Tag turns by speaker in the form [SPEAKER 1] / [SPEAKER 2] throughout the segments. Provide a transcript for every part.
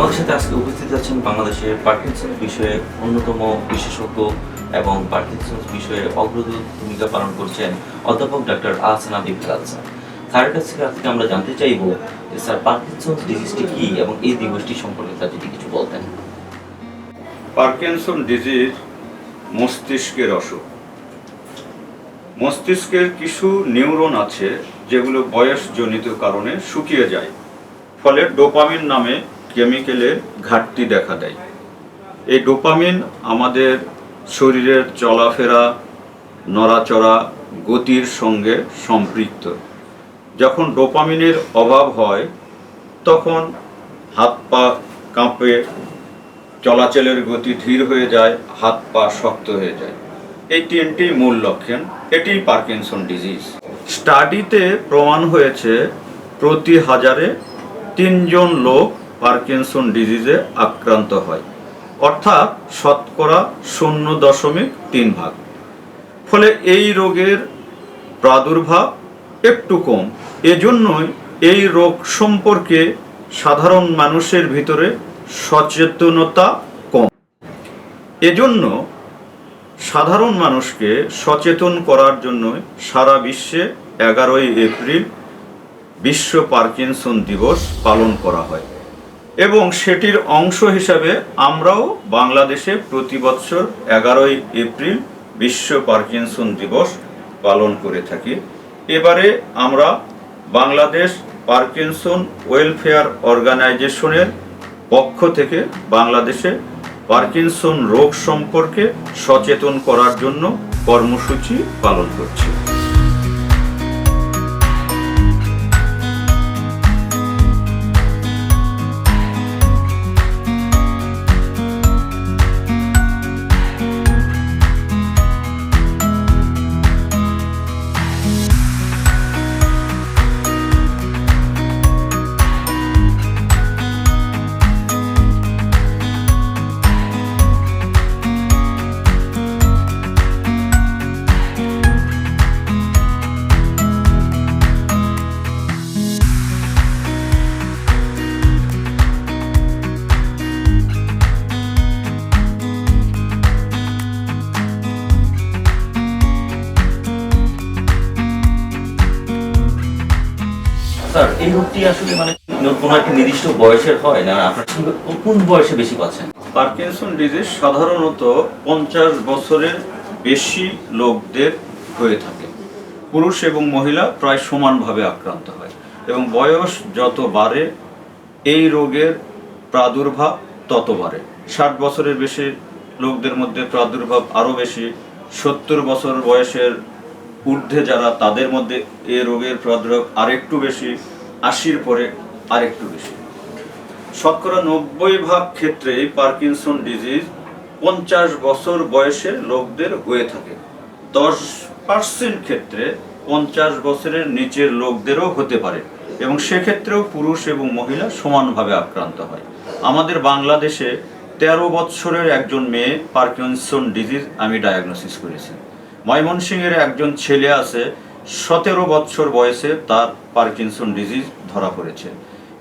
[SPEAKER 1] আমাদের সাথে আজকে উপস্থিত আছেন বাংলাদেশের পার্কিনসন্স বিষয়ে অন্যতম বিশেষজ্ঞ এবং পার্কিনসন্স বিষয়ে অগ্রদূত ভূমিকা পালন করছেন অধ্যাপক doctor Ahsan Aviv Helal sir. স্যারের কাছ থেকে আজকে আমরা জানতে চাইব যে স্যার পার্কিনসন্স ডিজিজটি কী এবং এই দিবসটি সম্পর্কে স্যার যদি কিছু বলতেন।
[SPEAKER 2] পার্কিনসন ডিজিজ মস্তিষ্কের অসুখ। মস্তিষ্কের কিছু নিউরন আছে যেগুলো বয়সজনিত কারণে শুকিয়ে যায়, ফলে ডোপামিন নামে কেমিক্যালের ঘাটতি দেখা দেয়। এই ডোপামিন আমাদের শরীরের চলাফেরা, নড়াচড়া, গতির সঙ্গে সম্পৃক্ত। যখন ডোপামিনের অভাব হয় তখন হাত পা কাঁপে, চলাচলের গতি ধীর হয়ে যায়, হাত পা শক্ত হয়ে যায়। এই তিনটি মূল লক্ষণ, এটি পার্কিনসন ডিজিজ। স্টাডিতে প্রমাণ হয়েছে প্রতি 1000-এ 3 জন লোক পার্কিনসন ডিজিজে আক্রান্ত হয়, অর্থাৎ শতকরা 0.3 ভাগ। ফলে এই রোগের প্রাদুর্ভাব একটু কম। এজন্যই এই রোগ সম্পর্কে সাধারণ মানুষের ভিতরে সচেতনতা কম। এজন্য সাধারণ মানুষকে সচেতন করার জন্য সারা বিশ্বে 11ই এপ্রিল বিশ্ব পার্কিনসন দিবস পালন করা হয় এবং সেটির অংশ হিসাবে আমরাও বাংলাদেশে প্রতি বছর 11ই এপ্রিল বিশ্ব পার্কিনসন দিবস পালন করে থাকি। এবারে আমরা বাংলাদেশ পার্কিনসন ওয়েলফেয়ার অর্গানাইজেশনের পক্ষ থেকে বাংলাদেশে পার্কিনসন রোগ সম্পর্কে সচেতন করার জন্য কর্মসূচি পালন করছি।
[SPEAKER 1] স্যার, এই রোগটি আসলে কোনো একটা নির্দিষ্ট বয়সের হয় না, আপনার কোন বয়সে বেশি পাচ্ছেন?
[SPEAKER 2] পার্কিনসন ডিজিজ সাধারণত 50 বছরের বেশি লোকদের হয়ে থাকে। পুরুষ এবং মহিলা প্রায় সমানভাবে আক্রান্ত হয় এবং বয়স যত বাড়ে এই রোগের প্রাদুর্ভাব তত বাড়ে। 60 বছরের বেশি লোকদের মধ্যে প্রাদুর্ভাব আরও বেশি। 70 বছর বয়সের ঊর্ধ্বে যারা, তাদের মধ্যে এই রোগের প্রাদুর্ভাব আরেকটু বেশি। 80-র পরে আরেকটু বেশি। শতকরা 90% ক্ষেত্রেই পার্কিনসন ডিজিজ 50 বছর বয়সের লোকদের হয়ে থাকে। 10% ক্ষেত্রে 50 বছরের নিচের লোকদেরও হতে পারে এবং সেক্ষেত্রেও পুরুষ এবং মহিলা সমানভাবে আক্রান্ত হয়। আমাদের বাংলাদেশে 13 বছরের একজন মেয়ে পার্কিনসন ডিজিজ আমি ডায়াগনোসিস করেছি। ময়মনসিংহের একজন ছেলে আছে, 17 বছর বয়সে তার পার্কিনসন ডিজিজ ধরা পড়েছে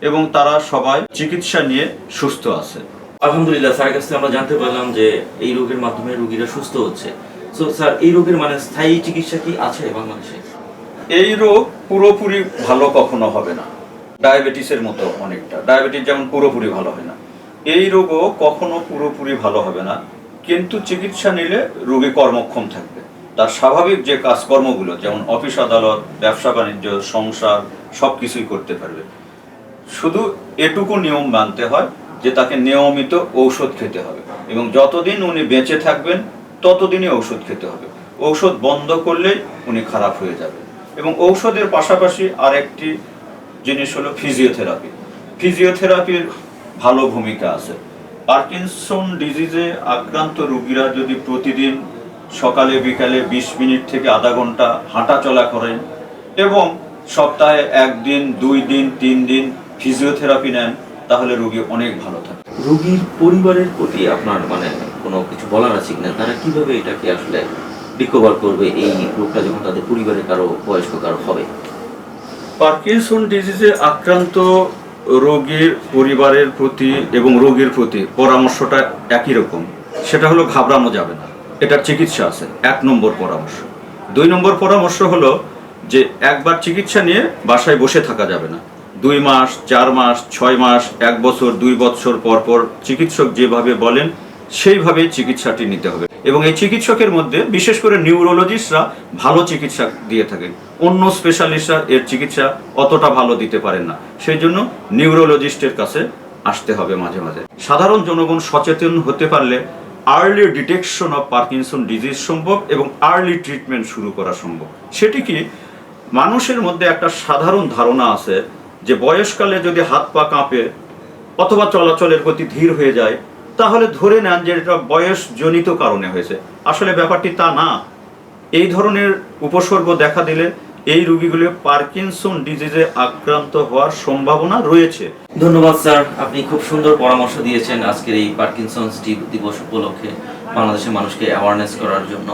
[SPEAKER 2] এবং তারা সবাই চিকিৎসা নিয়ে সুস্থ আছে।
[SPEAKER 1] আলহামদুলিল্লাহ, স্যারের কাছ থেকে আমরা জানতে পারলাম যে এই রোগের মাধ্যমে রোগীরা সুস্থ হচ্ছে। সো স্যার, এই রোগের স্থায়ী চিকিৎসা কি আছে বাংলাদেশে?
[SPEAKER 2] এই রোগ পুরোপুরি ভালো কখনো হবে না, ডায়াবেটিসের মতো অনেকটা। ডায়াবেটিস যেমন পুরোপুরি ভালো হয় না, এই রোগও কখনো পুরোপুরি ভালো হবে না, কিন্তু চিকিৎসা নিলে রোগী কর্মক্ষম থাকবে। তার স্বাভাবিক যে কাজকর্মগুলো, যেমন অফিস আদালত, ব্যবসা বাণিজ্য, সংসার, সব কিছুই করতে পারবে। শুধু এটুকু নিয়ম মানতে হয় যে তাকে নিয়মিত ঔষধ খেতে হবে এবং যতদিন উনি বেঁচে থাকবেন ততদিনই ঔষধ খেতে হবে। ঔষধ বন্ধ করলেই উনি খারাপ হয়ে যাবে। এবং ঔষধের পাশাপাশি আরেকটি জিনিস হলো ফিজিওথেরাপি। ফিজিওথেরাপির ভালো ভূমিকা আছে। পার্কিনসন ডিজিজে আক্রান্ত রোগীরা যদি প্রতিদিন সকালে বিকালে 20 মিনিট থেকে আধা ঘন্টা হাঁটা চলা করেন এবং সপ্তাহে 1 দিন, 2 দিন, 3 দিন ফিজিওথেরাপি নেন, তাহলে রোগী অনেক ভালো থাকে।
[SPEAKER 1] রোগীর পরিবারের প্রতি আপনার কোনো কিছু বলার আছে কিনা? তারা কিভাবে এটাকে আসলে রিকভার করবে এই রোগটা যখন তাদের পরিবারে কারো বয়স্ক কারো হবে?
[SPEAKER 2] পার্কিনসন ডিজিজে আক্রান্ত রোগীর পরিবারের প্রতি এবং রোগীর প্রতি পরামর্শটা একই রকম, সেটা হলো ঘাবড়ানো যাবে না, এটার চিকিৎসা আছে, 1 নম্বর পরামর্শ। 2 নম্বর পরামর্শ হলো যে একবার চিকিৎসা নিয়ে বাসায় বসে থাকা যাবে না। 2 মাস, 4 মাস, 6 মাস, 1 বছর, 2 বছর পর পর চিকিৎসক যেভাবে বলেন সেইভাবেই চিকিৎসাটি নিতে হবে। এবং এই চিকিৎসকের মধ্যে বিশেষ করে নিউরোলজিস্টরা ভালো চিকিৎসা দিয়ে থাকেন, অন্য স্পেশালিস্টরা এর চিকিৎসা অতটা ভালো দিতে পারেন না, সেই জন্য নিউরোলজিস্টের কাছে আসতে হবে মাঝে মাঝে। সাধারণ জনগণ সচেতন হতে পারলে early detection of Parkinson disease সম্ভব এবং আর্লি ট্রিটমেন্ট শুরু করা সম্ভব। সেটি কি, মানুষের মধ্যে একটা সাধারণ ধারণা আছে যে বয়সকালে যদি হাত পা কাঁপে অথবা চলাচলের গতি ধীর হয়ে যায় তাহলে ধরে নেন যে এটা বয়সজনিত কারণে হয়েছে। আসলে ব্যাপারটি তা না। এই ধরনের উপসর্গ দেখা দিলে এই রোগীগুলো পার্কিনসন ডিজিজে আক্রান্ত হওয়ার সম্ভাবনা রয়েছে।
[SPEAKER 1] ধন্যবাদ স্যার, আপনি খুব সুন্দর পরামর্শ দিয়েছেন আজকের এই পার্কিনসন্স দিবস উপলক্ষে বাংলাদেশের মানুষকে অ্যাওয়ারনেস করার জন্য।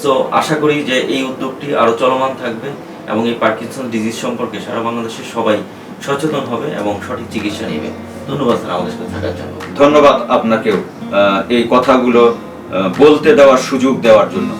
[SPEAKER 1] সো আশা করি যে এই উদ্যোগটি আরও চলমান থাকবে এবং এই পার্কিনসন ডিজিজ সম্পর্কে সারা বাংলাদেশের সবাই সচেতন হবে এবং সঠিক চিকিৎসা নেবে। ধন্যবাদ স্যার আমাদের সাথে থাকার জন্য।
[SPEAKER 2] ধন্যবাদ আপনাকেও এই কথাগুলো বলতে দেওয়ার সুযোগ দেওয়ার জন্য।